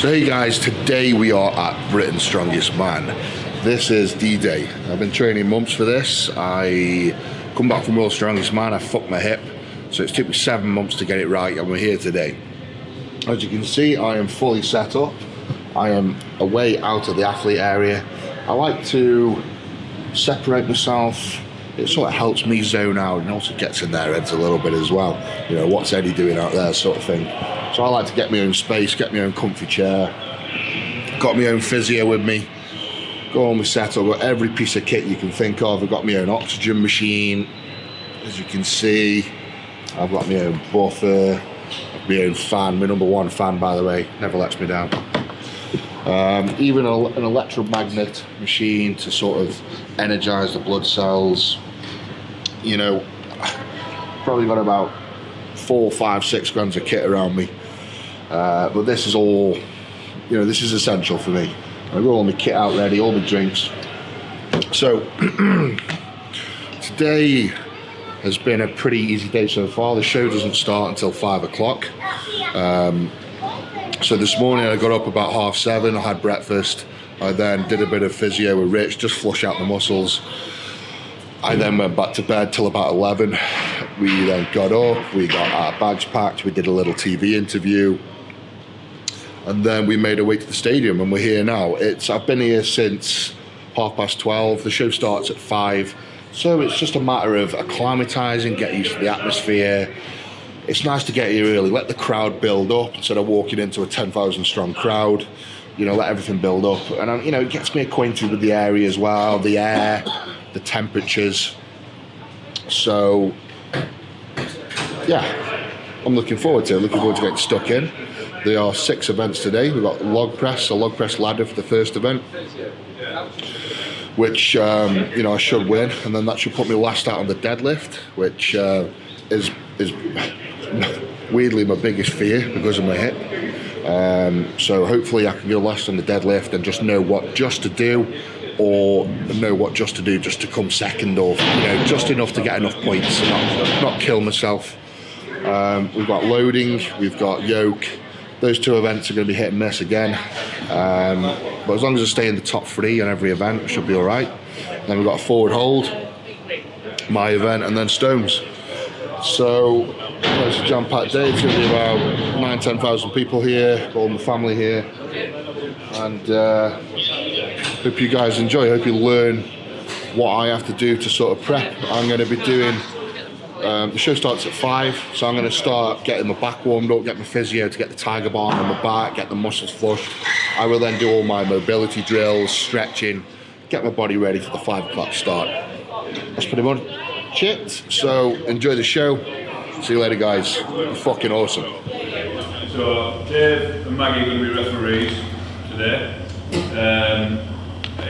So hey guys, today we are at Britain's Strongest Man. This is D-Day. I've been training months for this. I come back from World's Strongest Man, I fucked my hip. So it's took me 7 months to get it right and we're here today. As you can see, I am fully set up. I am away out of the athlete area. I like to separate myself. It sort of helps me zone out and also gets in their heads a little bit as well. You know, what's Eddie doing out there sort of thing. So I like to get my own space, get my own comfy chair. Got my own physio with me. Got all my setup, got every piece of kit you can think of. I've got my own oxygen machine. As you can see, I've got my own buffer, my own fan, my #1 fan by the way, never lets me down. Even an electromagnet machine to sort of energize the blood cells. You know, probably got about 4, 5, 6 grams of kit around me. But this is all, you know, this is essential for me. I've got all my kit out ready, all my drinks. So today has been a pretty easy day so far. The show doesn't start until 5 o'clock. So this morning I got up about 7:30, I had breakfast. I then did a bit of physio with Rich, just flush out the muscles. I then went back to bed till about 11. We then got up, we got our bags packed, we did a little TV interview. And then we made our way to the stadium and we're here now. I've been here since 12:30. The show starts at 5. So it's just a matter of acclimatizing, get used to the atmosphere. It's nice to get here early, let the crowd build up instead of walking into a 10,000 strong crowd. You know, let everything build up. And, you know, it gets me acquainted with the area as well, the air, the temperatures. So, yeah, I'm looking forward to getting stuck in. There are 6 events today. We've got a log press ladder for the first event, which, you know, I should win. And then that should put me last out on the deadlift, which is weirdly my biggest fear because of my hip. So hopefully I can go last on the deadlift and just know what just to do, or know what just to do just to come second, or, you know, just enough to get enough points and not kill myself. We've got loading, we've got yoke. Those 2 events are going to be hit and miss again. But as long as I stay in the top 3 on every event, I should be all right. Then we've got a forward hold, my event, and then stones. So it's a jam-packed day. It's going to be about 9,000-10,000 people here, all my family here. And hope you guys enjoy. Hope you learn what I have to do to sort of prep. I'm going to be doing, the show starts at 5, so I'm going to start getting my back warmed up, get my physio to get the tiger balm on my back, get the muscles flushed. I will then do all my mobility drills, stretching, get my body ready for the 5 o'clock start. That's pretty much it. So enjoy the show. See you later, guys. You're fucking awesome. So Dave and Maggie are going to be referees today.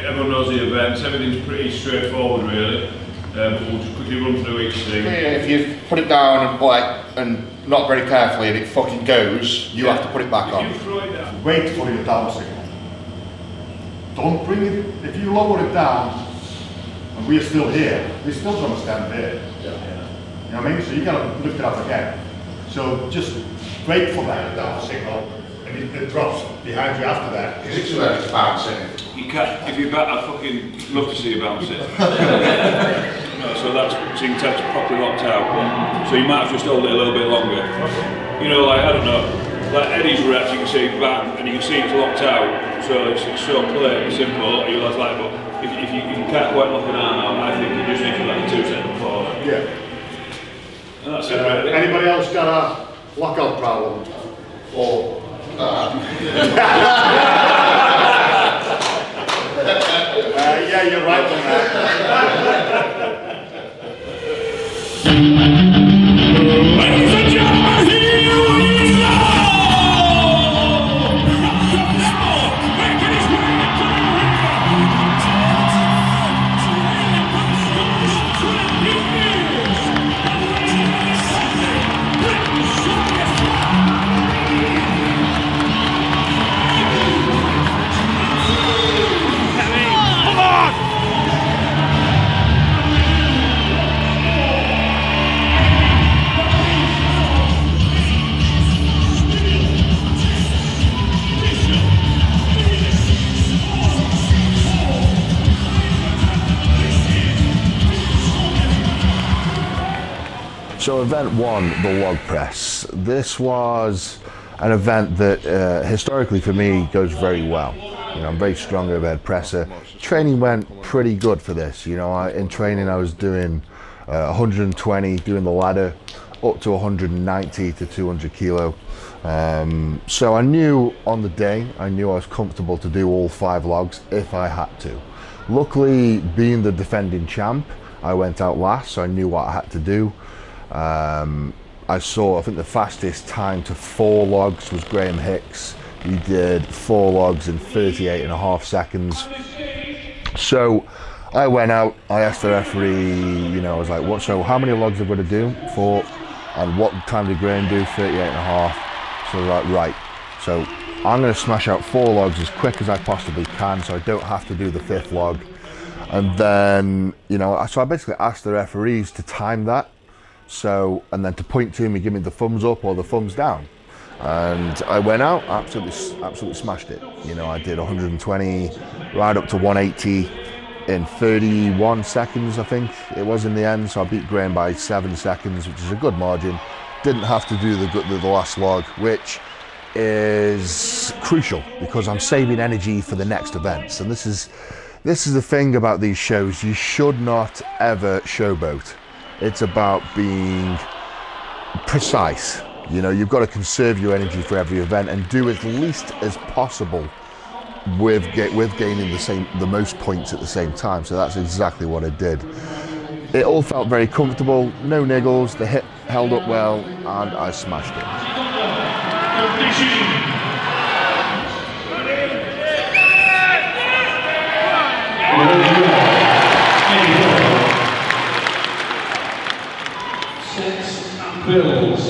Everyone knows the events. Everything's pretty straightforward, really. But we'll just quickly run through each thing. If you put it down and not very carefully and it fucking goes, you have to put it back on. If you throw it down. Wait for your down signal. Don't bring it, if you lower it down and we're still here, we're still going to stand there. Yeah. You know what I mean? So you got to lift it up again. So just wait for that down signal and it drops behind you after that. Because it's about bouncing. You can't, if you bat, I fucking love to see you bounce it. So that's, so you can tell it's properly locked out. So you might have just hold it a little bit longer. You know, like, I don't know, like Eddie's reps, you can see bang, and you can see it's locked out. So it's so clear and simple. You realize, like, but if you can't quite lock an arm out, I think you just need to let the 2 seconds before. Yeah. And that's it, really. Anybody else got a lockout problem? Or yeah, you're right on that. Ladies and gentlemen, here we go! Making his way into the Come on! So event 1, the log press. This was an event that historically for me goes very well. You know, I'm very strong overhead presser. Training went pretty good for this. You know, in training I was doing 120, doing the ladder, up to 190 to 200 kilo. So I knew on the day, I knew I was comfortable to do all 5 logs if I had to. Luckily, being the defending champ, I went out last, so I knew what I had to do. I think the fastest time to 4 logs was Graham Hicks. He did 4 logs in 38.5 seconds. So I went out, I asked the referee, you know, I was like, so how many logs have I got to do? 4. And what time did Graham do? 38.5. So I was like, right, so I'm going to smash out 4 logs as quick as I possibly can so I don't have to do the 5th log. And then, you know, so I basically asked the referees to time that. So, and then to point to me, give me the thumbs up or the thumbs down. And I went out, absolutely smashed it. You know, I did 120, right up to 180 in 31 seconds, I think it was in the end. So I beat Graham by 7 seconds, which is a good margin. Didn't have to do the last log, which is crucial because I'm saving energy for the next events. And this is the thing about these shows. You should not ever showboat. It's about being precise. You know, you've got to conserve your energy for every event and do as least as possible with gaining the most points at the same time. So that's exactly what I did. It all felt very comfortable, no niggles, the hip held up well, and I smashed it. Bills.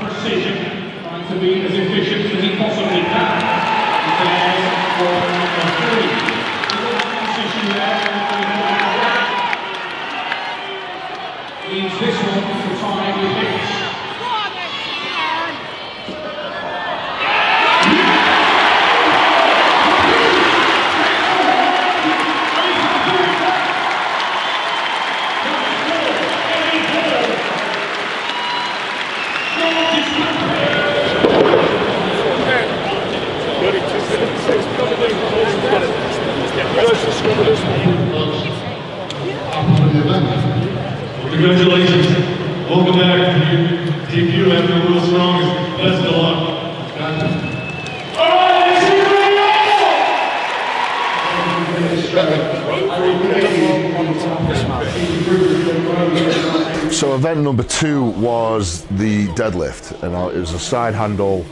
Precision, trying to be as efficient as he possibly can. There's for number 3. Position there. Leaves this one for time with Hicks. Congratulations. Welcome back to your debut after a little strong. Best of luck. So event number 2 was the deadlift, and it was a side handle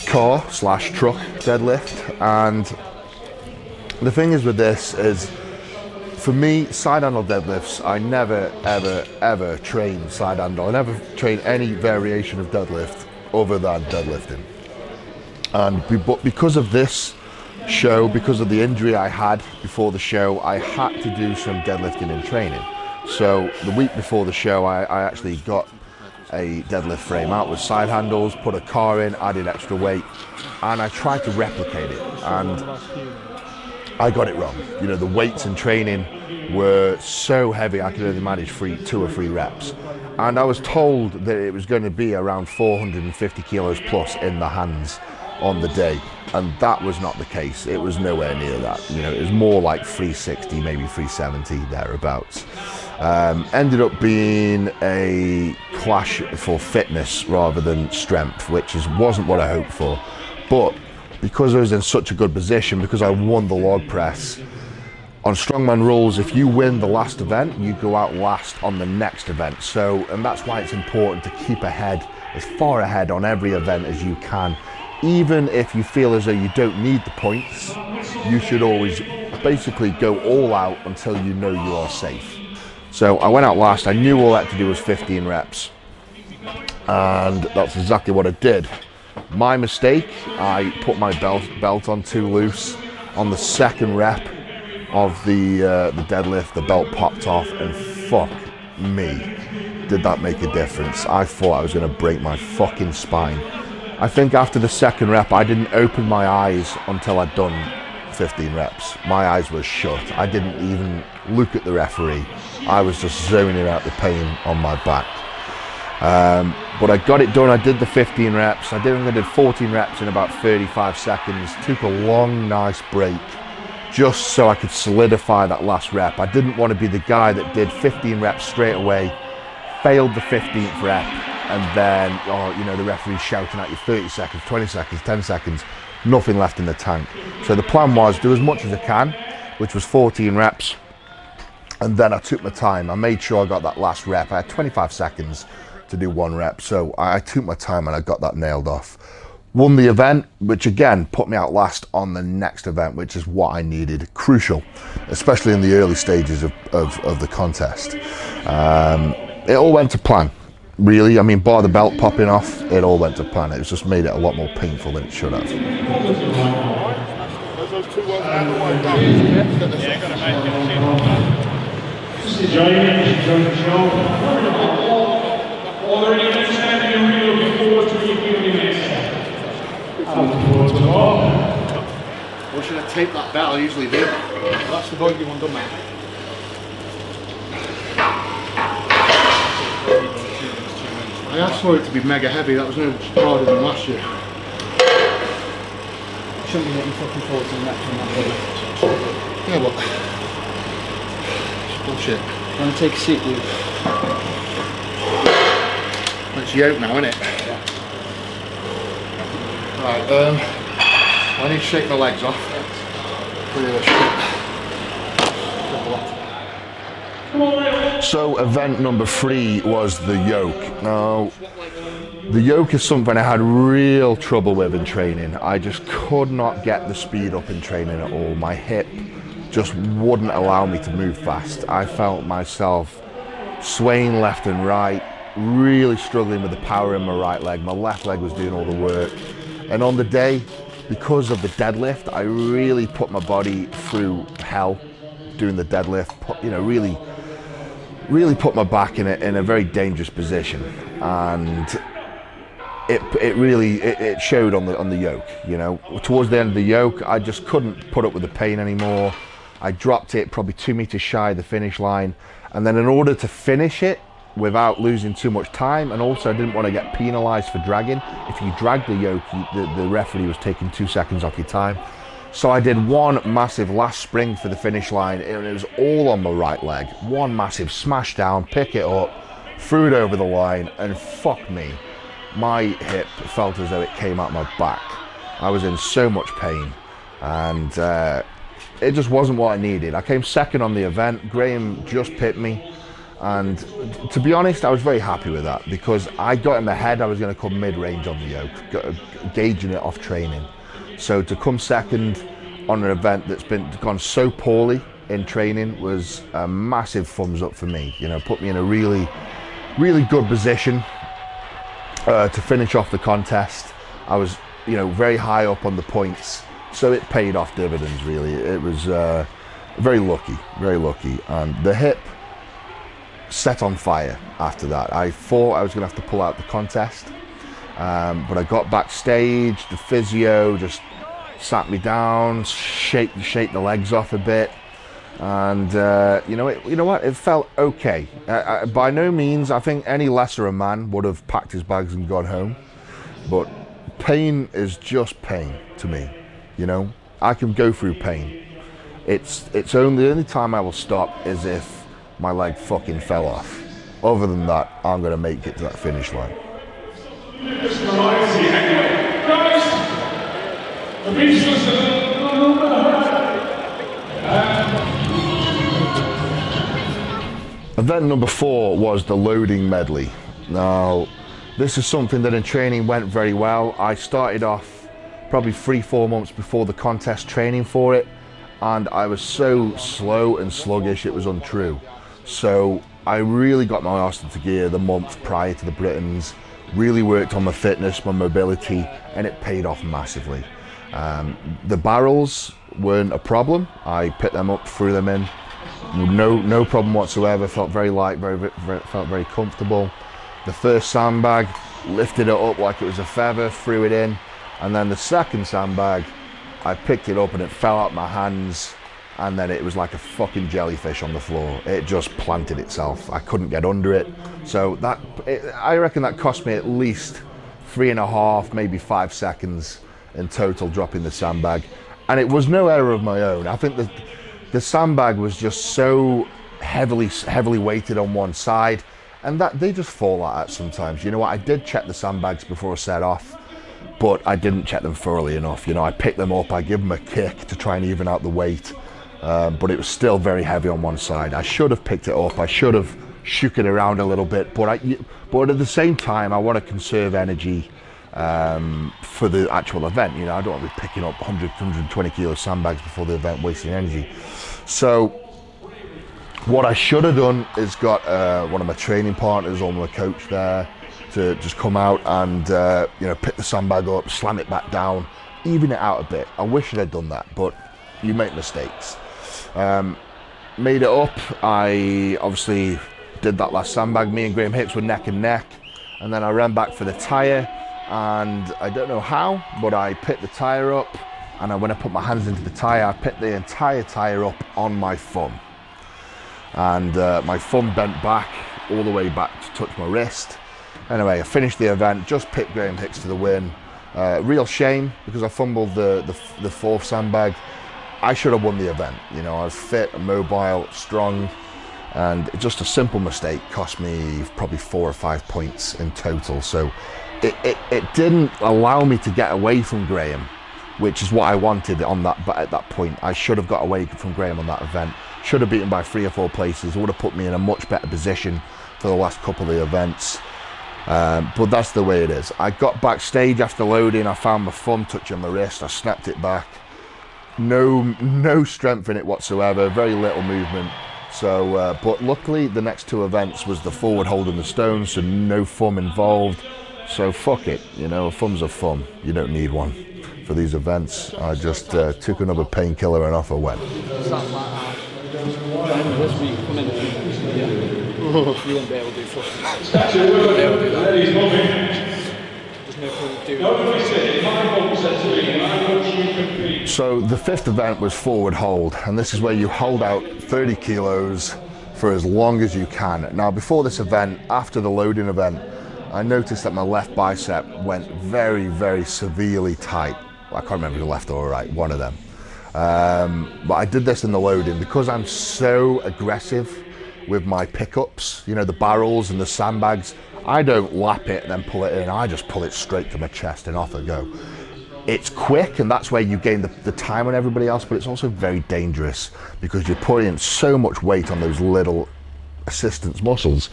car/truck deadlift. And the thing is with this is, for me, side handle deadlifts, I never, ever train side handle. I never train any variation of deadlift other than deadlifting. But because of this show, because of the injury I had before the show, I had to do some deadlifting in training. So the week before the show, I actually got a deadlift frame out with side handles, put a car in, added extra weight, and I tried to replicate it. And I got it wrong. You know, the weights in training were so heavy I could only manage 2 or 3 reps. And I was told that it was going to be around 450 kilos plus in the hands on the day. And that was not the case. It was nowhere near that. You know, it was more like 360, maybe 370, thereabouts. Ended up being a clash for fitness rather than strength, which wasn't what I hoped for. But because I was in such a good position, because I won the log press, on Strongman rules, if you win the last event, you go out last on the next event. So, and that's why it's important to keep ahead, as far ahead on every event as you can. Even if you feel as though you don't need the points, you should always basically go all out until you know you are safe. So I went out last. I knew all I had to do was 15 reps. And that's exactly what I did. My mistake, I put my belt on too loose. On the second rep of the deadlift, the belt popped off, and fuck me, did that make a difference. I thought I was going to break my fucking spine. I think after the second rep, I didn't open my eyes until I'd done 15 reps. My eyes were shut. I didn't even look at the referee. I was just zoning out the pain on my back. But I got it done. I did the 15 reps. I did 14 reps in about 35 seconds. Took a long, nice break just so I could solidify that last rep. I didn't want to be the guy that did 15 reps straight away, failed the 15th rep, and then, the referee's shouting at you 30 seconds, 20 seconds, 10 seconds, nothing left in the tank. So the plan was do as much as I can, which was 14 reps, and then I took my time. I made sure I got that last rep. I had 25 seconds to do one rep, so I took my time and I got that nailed off. Won the event, which again put me out last on the next event, which is what I needed. Crucial, especially in the early stages of the contest. It all went to plan, really. I mean, bar the belt popping off, it all went to plan. It just made it a lot more painful than it should have. Or should I tape that belt? I usually do. That's the bogey one, done, mate. I asked for it to be mega heavy. That was no harder than last year. Shouldn't be getting fucking 14 reps on that body. Yeah, but it's bullshit. Want to take a seat, dude? It's yoke now, isn't it? Yeah. Right, I need to shake my legs off. So event number 3 was the yoke. Now, the yoke is something I had real trouble with in training. I just could not get the speed up in training at all. My hip just wouldn't allow me to move fast. I felt myself swaying left and right, really struggling with the power in my right leg. My left leg was doing all the work. And on the day, because of the deadlift, I really put my body through hell doing the deadlift, really put my back in a very dangerous position, and it showed on the yoke. Towards the end of the yoke, I just couldn't put up with the pain anymore. I dropped it probably 2 meters shy of the finish line, and then in order to finish it without losing too much time, and also I didn't want to get penalized for dragging. If you drag the yoke, the referee was taking 2 seconds off your time. So I did one massive last spring for the finish line, and it was all on my right leg. One massive smash down, pick it up, threw it over the line, and fuck me, my hip felt as though it came out my back. I was in so much pain, and it just wasn't what I needed. I came second on the event. Graham just pipped me, and to be honest, I was very happy with that, because I got in my head I was going to come mid-range on the yoke, gauging it off training. So to come second on an event that's gone so poorly in training was a massive thumbs up for me. Put me in a really, really good position to finish off the contest. I was, very high up on the points, so it paid off dividends. Really, it was very lucky, and the hip set on fire after that. I thought I was going to have to pull out the contest. But I got backstage, the physio just sat me down, shake the legs off a bit, and you know what? It felt okay. By no means, I think any lesser a man would have packed his bags and gone home. But pain is just pain to me. I can go through pain. It's only the only time I will stop is if my leg fucking fell off. Other than that, I'm gonna make it to that finish line. Event number 4 was the loading medley. Now, this is something that in training went very well. I started off probably 3-4 months before the contest training for it, and I was so slow and sluggish it was untrue. So I really got my arse into gear the month prior to the Britons, really worked on my fitness, my mobility, and it paid off massively. The barrels weren't a problem. I picked them up, threw them in, no problem whatsoever. Felt very light, felt very comfortable. The first sandbag, lifted it up like it was a feather, threw it in, and then the second sandbag, I picked it up and it fell out my hands, and then it was like a fucking jellyfish on the floor. It just planted itself. I couldn't get under it. So I reckon that cost me at least 3.5, maybe 5 seconds in total dropping the sandbag. And it was no error of my own. I think the sandbag was just so heavily weighted on one side, and that they just fall like that sometimes. You know what, I did check the sandbags before I set off, but I didn't check them thoroughly enough. You know, I picked them up, I give them a kick to try and even out the weight, but it was still very heavy on one side. I should have picked it up, I should have shook it around a little bit, but at the same time I want to conserve energy for the actual event. You know, I don't want to be picking up 120 kilo sandbags before the event, wasting energy. So what I should have done is got one of my training partners or my coach there to just come out and you know, pick the sandbag up, slam it back down, even it out a bit. I wish I'd done that, but you make mistakes. Made it up. I obviously did that last sandbag. Me and Graham Hicks were neck and neck, and then I ran back for the tyre, and I don't know how, but I picked the tyre up, and when I put my hands into the tyre, I picked the entire tyre up on my thumb. And my thumb bent back all the way back to touch my wrist. Anyway, I finished the event, just picked Graham Hicks to the win. Real shame, because I fumbled the fourth sandbag. I should have won the event. You know, I was fit, mobile, strong, and just a simple mistake cost me probably 4 or 5 points in total. So it didn't allow me to get away from Graham, which is what I wanted but at that point. I should have got away from Graham on that event. Should have beaten by 3 or 4 places. It would have put me in a much better position for the last couple of the events. But that's the way it is. I got backstage after loading. I found my thumb touching my wrist. I snapped it back. No strength in it whatsoever. Very little movement. So, but luckily the next 2 events was the forward hold and the stone, so no thumb involved. So fuck it. You know, a thumb's a thumb. You don't need one for these events. I just took another painkiller and off I went. Sounds like that. This week, come in. You won't be able to do fucking. You won't be able to do that. There's no point doing that. So the 5th event was forward hold, and this is where you hold out 30 kilos for as long as you can. Now before this event, after the loading event, I noticed that my left bicep went very severely tight. I can't remember the left or right, one of them. But I did this in the loading because I'm so aggressive with my pickups, you know, the barrels and the sandbags. I don't lap it and then pull it in. I just pull it straight to my chest and off I go. It's quick, and that's where you gain the time on everybody else, but it's also very dangerous because you're putting so much weight on those little assistance muscles.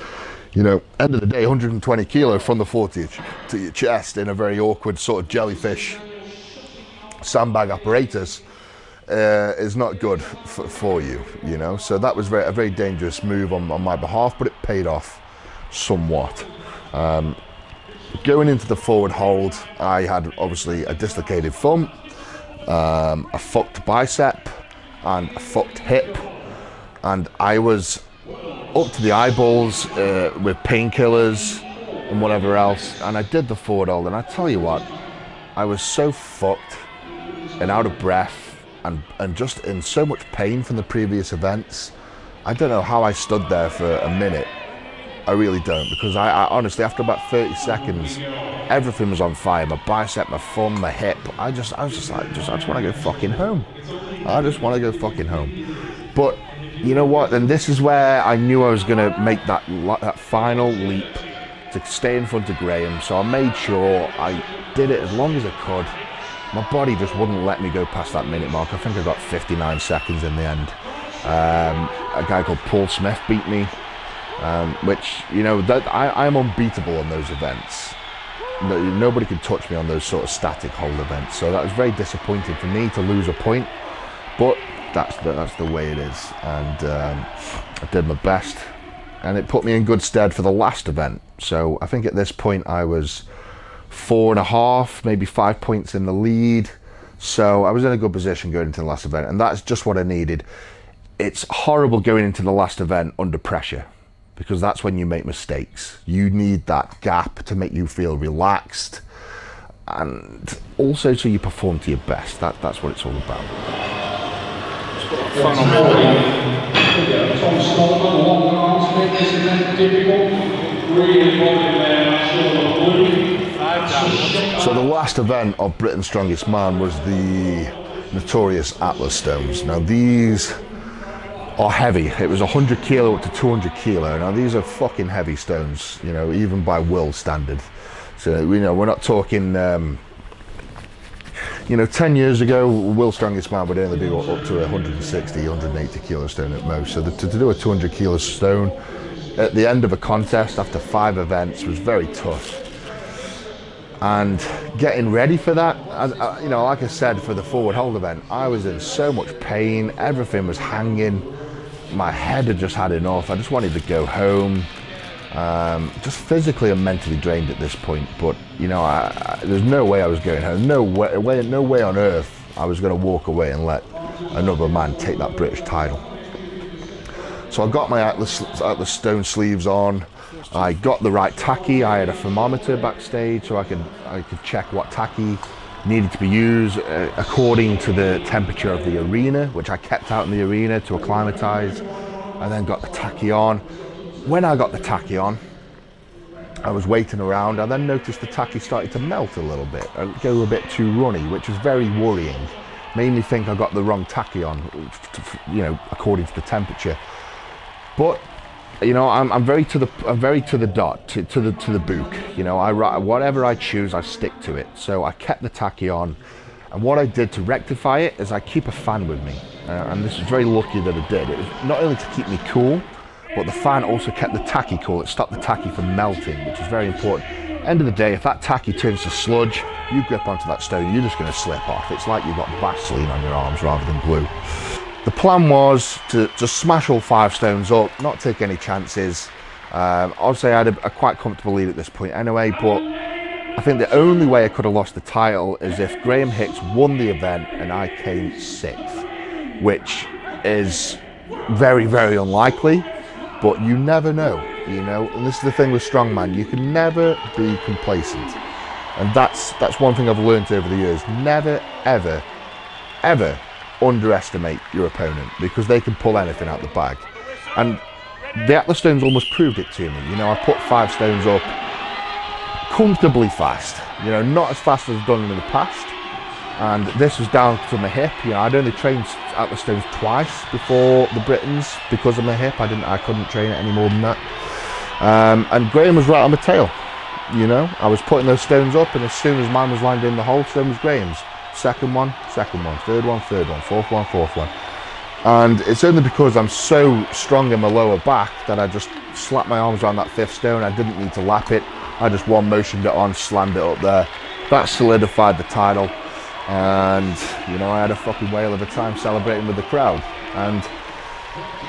You know, end of the day, 120 kilo from the floor to your chest in a very awkward sort of jellyfish sandbag apparatus is not good for you, you know. So that was a very dangerous move on my behalf, but it paid off somewhat. Going into the forward hold, I had obviously a dislocated thumb, a fucked bicep, and a fucked hip, and I was up to the eyeballs with painkillers and whatever else, and I did the forward hold, and I tell you what, I was so fucked and out of breath and just in so much pain from the previous events. I don't know how I stood there for a minute. I really don't, because I honestly, after about 30 seconds, everything was on fire. My bicep, my thumb, my hip. I just want to go fucking home. I just want to go fucking home. But you know what? And this is where I knew I was going to make that final leap to stay in front of Graham. So I made sure I did it as long as I could. My body just wouldn't let me go past that minute mark. I think I got 59 seconds in the end. A guy called Paul Smith beat me. Which, you know, I'm unbeatable on those events. Nobody can touch me on those sort of static hold events. So that was very disappointing for me to lose a point, but that's the way it is. And I did my best, and it put me in good stead for the last event. So I think at this point I was 4.5, maybe 5 points in the lead. So I was in a good position going into the last event, and that's just what I needed. It's horrible going into the last event under pressure, because that's when you make mistakes. You need that gap to make you feel relaxed and also so you perform to your best. That's what it's all about. Tom Strongman, long arms, make this event difficult. Really holding there, shoulder blue. So the last event of Britain's Strongest Man was the notorious Atlas stones. Now these are heavy. It was 100 kilo up to 200 kilo. Now these are fucking heavy stones, you know, even by world standard. So, you know, we're not talking, you know, 10 years ago, world's strongest man would only be up to 160, 180 kilo stone at most. So to do a 200 kilo stone at the end of a contest after 5 events was very tough. And getting ready for that, you know, like I said, for the forward hold event, I was in so much pain, everything was hanging, my head had just had enough, I just wanted to go home, just physically and mentally drained at this point. But, you know, there's no way I was going home, no way on earth I was going to walk away and let another man take that British title. So I got my Atlas stone sleeves on, I got the right tacky, I had a thermometer backstage so I could check what tacky needed to be used according to the temperature of the arena, which I kept out in the arena to acclimatise. I then got the tacky on. When I got the tacky on, I was waiting around. I then noticed the tacky started to melt a little bit, go a bit too runny, which was very worrying. Made me think I got the wrong tacky on, you know, according to the temperature. But you know, I'm very to the dot, to the book. You know, whatever I choose, I stick to it. So I kept the tacky on, and what I did to rectify it is I keep a fan with me, and this is very lucky that I did. It was not only to keep me cool, but the fan also kept the tacky cool. It stopped the tacky from melting, which is very important. End of the day, if that tacky turns to sludge, you grip onto that stone, you're just going to slip off. It's like you've got Vaseline on your arms rather than glue. The plan was to just smash all 5 stones up, not take any chances. Obviously I had a quite comfortable lead at this point anyway, but I think the only way I could have lost the title is if Graham Hicks won the event and I came 6th, which is very, very unlikely, but you never know, you know, and this is the thing with Strongman, you can never be complacent. And that's one thing I've learned over the years. Never, ever, ever underestimate your opponent, because they can pull anything out the bag. And the Atlas stones almost proved it to me. You know, I put 5 stones up comfortably fast, you know, not as fast as I've done in the past, and this was down to my hip. You know, I'd only trained Atlas stones twice before the Britons because of my hip. I couldn't train it any more than that. And Graham was right on my tail. You know, I was putting those stones up, and as soon as mine was lined in the hole, stone was Graham's. Second one, third one, fourth one. And it's only because I'm so strong in my lower back that I just slapped my arms around that 5th stone. I didn't need to lap it. I just one motioned it on, slammed it up there. That solidified the title. And, you know, I had a fucking whale of a time celebrating with the crowd. And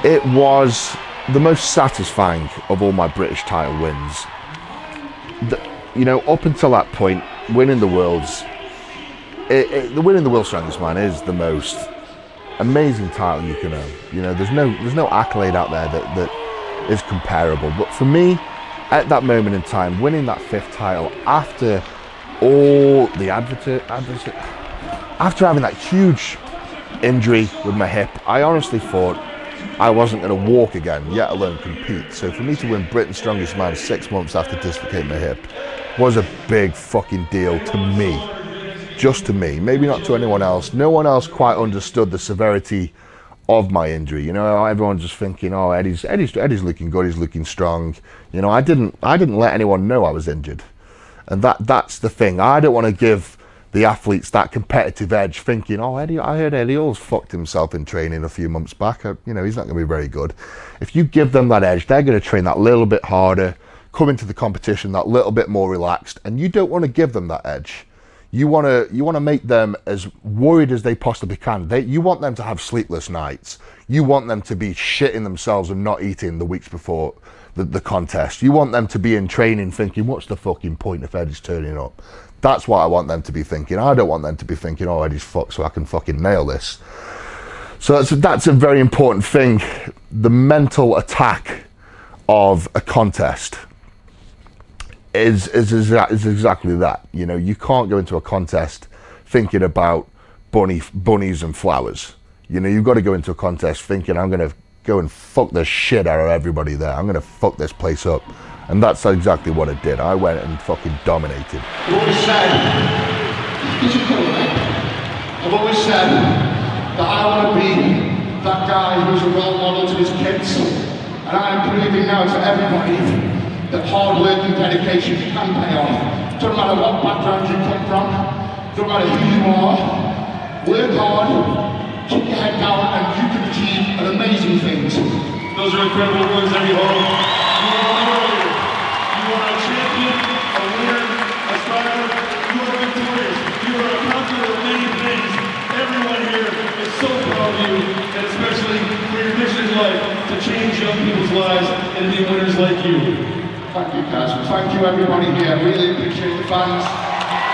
it was the most satisfying of all my British title wins. You know, up until that point, winning the Worlds, the winning the World's Strongest Man is the most amazing title you can own. You know, there's no accolade out there that is comparable. But for me, at that moment in time, winning that 5th title after all the after having that huge injury with my hip, I honestly thought I wasn't going to walk again, yet alone compete. So for me to win Britain's Strongest Man 6 months after dislocating my hip was a big fucking deal to me. Just to me, maybe not to anyone else. No one else quite understood the severity of my injury. You know, everyone's just thinking, oh, Eddie's looking good, he's looking strong. You know, I didn't let anyone know I was injured. And that's the thing. I don't want to give the athletes that competitive edge, thinking, oh, I heard Eddie Hall's fucked himself in training a few months back. You know, he's not going to be very good. If you give them that edge, they're going to train that little bit harder, come into the competition that little bit more relaxed, and you don't want to give them that edge. You want to make them as worried as they possibly can. You want them to have sleepless nights. You want them to be shitting themselves and not eating the weeks before the contest. You want them to be in training thinking, what's the fucking point if Eddie's turning up? That's what I want them to be thinking. I don't want them to be thinking, oh, Eddie's fucked, so I can fucking nail this. So that's a very important thing. The mental attack of a contest is exactly that. You know, you can't go into a contest thinking about bunnies and flowers. You know, you've got to go into a contest thinking, I'm going to go and fuck the shit out of everybody there. I'm going to fuck this place up. And that's exactly what I did. I went and fucking dominated. I've always said that I want to be that guy who's a role model to his kids. And I'm proving now to everybody that hard work and dedication can pay off. Doesn't matter what background you come from, doesn't matter who you are, work hard, keep your head down, and you can achieve amazing things. Those are incredible words, Eddie Hall. You are a champion, a winner, a striver. You are victorious. You are a conqueror of many things. Everyone here is so proud of you, and especially for your mission in life to change young people's lives and be winners like you. Thank you, guys. Thank you, everybody here. Really appreciate the fans,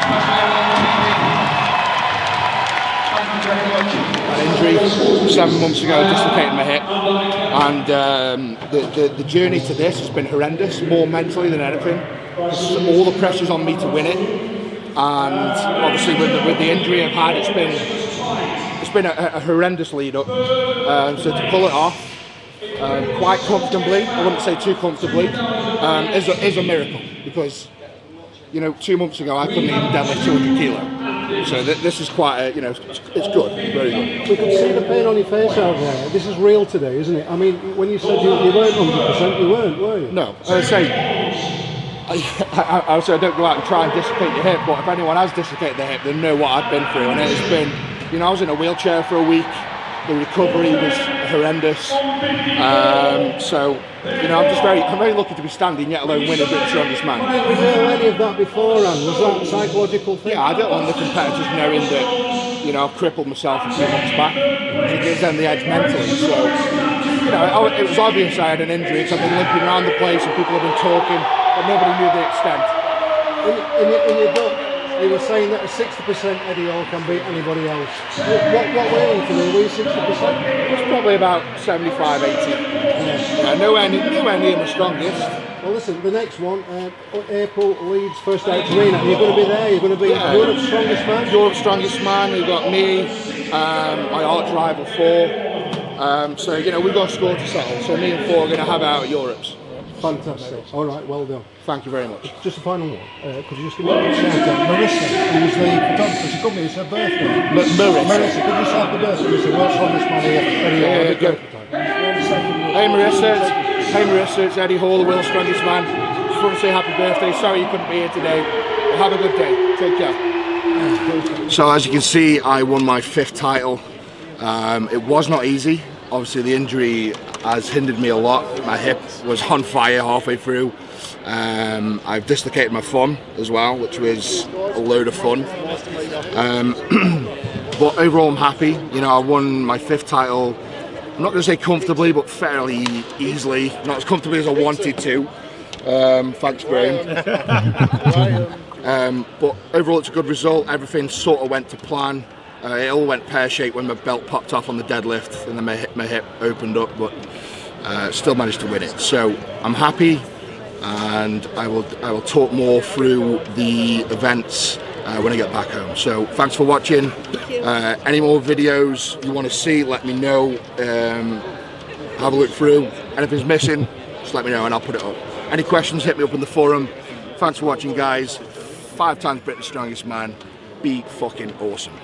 especially everyone on TV. Thank you very much. An injury 7 months ago, dislocated my hip, and the journey to this has been horrendous, more mentally than anything. All the pressure's on me to win it, and obviously with the injury I've had, it's been a horrendous lead up. So to pull it off quite comfortably, I wouldn't say too comfortably, is a miracle, because, you know, 2 months ago I couldn't even deadlift 200 kilo. So this is quite a, you know, it's good, very good. We can see the pain on your face out there. This is real today, isn't it? I mean, when you said you weren't 100%, you weren't, were you? No, as I say, I don't go out and try and dislocate your hip, but if anyone has dislocated their hip, they know what I've been through, and it's been, you know, I was in a wheelchair for a week. The recovery was horrendous. So, you know, I'm very lucky to be standing, yet alone winning Britain's Strongest Man. Did you know any of that beforehand? Was that a psychological thing? Yeah, I don't want the competitors knowing that, you know, I've crippled myself a few months back. It gives them the edge mentally. So, you know, it was obvious I had an injury because I've been limping around the place and people have been talking, but nobody knew the extent. In your book, you were saying that a 60% Eddie Hall can beat anybody else. What were you today? Were you 60%? It's probably about 75, 80. Yeah, nowhere near my strongest. Well, listen, the next one, April, Leeds, first out arena. You're going to be there. You're going to be Europe's Strongest Man. Europe's Strongest Man. We've got me, my arch rival 4. So, you know, we've got a score to settle. So me and 4 are going to have out at Europe's. Fantastic. All right, well done. Thank you very much. Just a final one. Could you just give me a shout out? Marissa, who's the photographer, she called me, it's her birthday. Marissa, could you shout the birthday? Marissa, world's strongest man here. Hey Marissa, it's Eddie Hall, the world's strongest man. Just want to say happy birthday. Sorry you couldn't be here today. But have a good day. Take care. So as you can see, I won my 5th title. It was not easy. Obviously the injury has hindered me a lot. My hip was on fire halfway through. I've dislocated my thumb as well, which was a load of fun. But overall I'm happy. You know, I won my 5th title, I'm not going to say comfortably, but fairly easily. Not as comfortably as I wanted to. Thanks Graham. But overall it's a good result. Everything sort of went to plan. It all went pear-shaped when my belt popped off on the deadlift and then my hip opened up, but still managed to win it. So I'm happy, and I will talk more through the events when I get back home. So thanks for watching. Any more videos you want to see, let me know. Have a look through. Anything's missing, just let me know and I'll put it up. Any questions, hit me up in the forum. Thanks for watching, guys. 5 times Britain's Strongest Man. Be fucking awesome.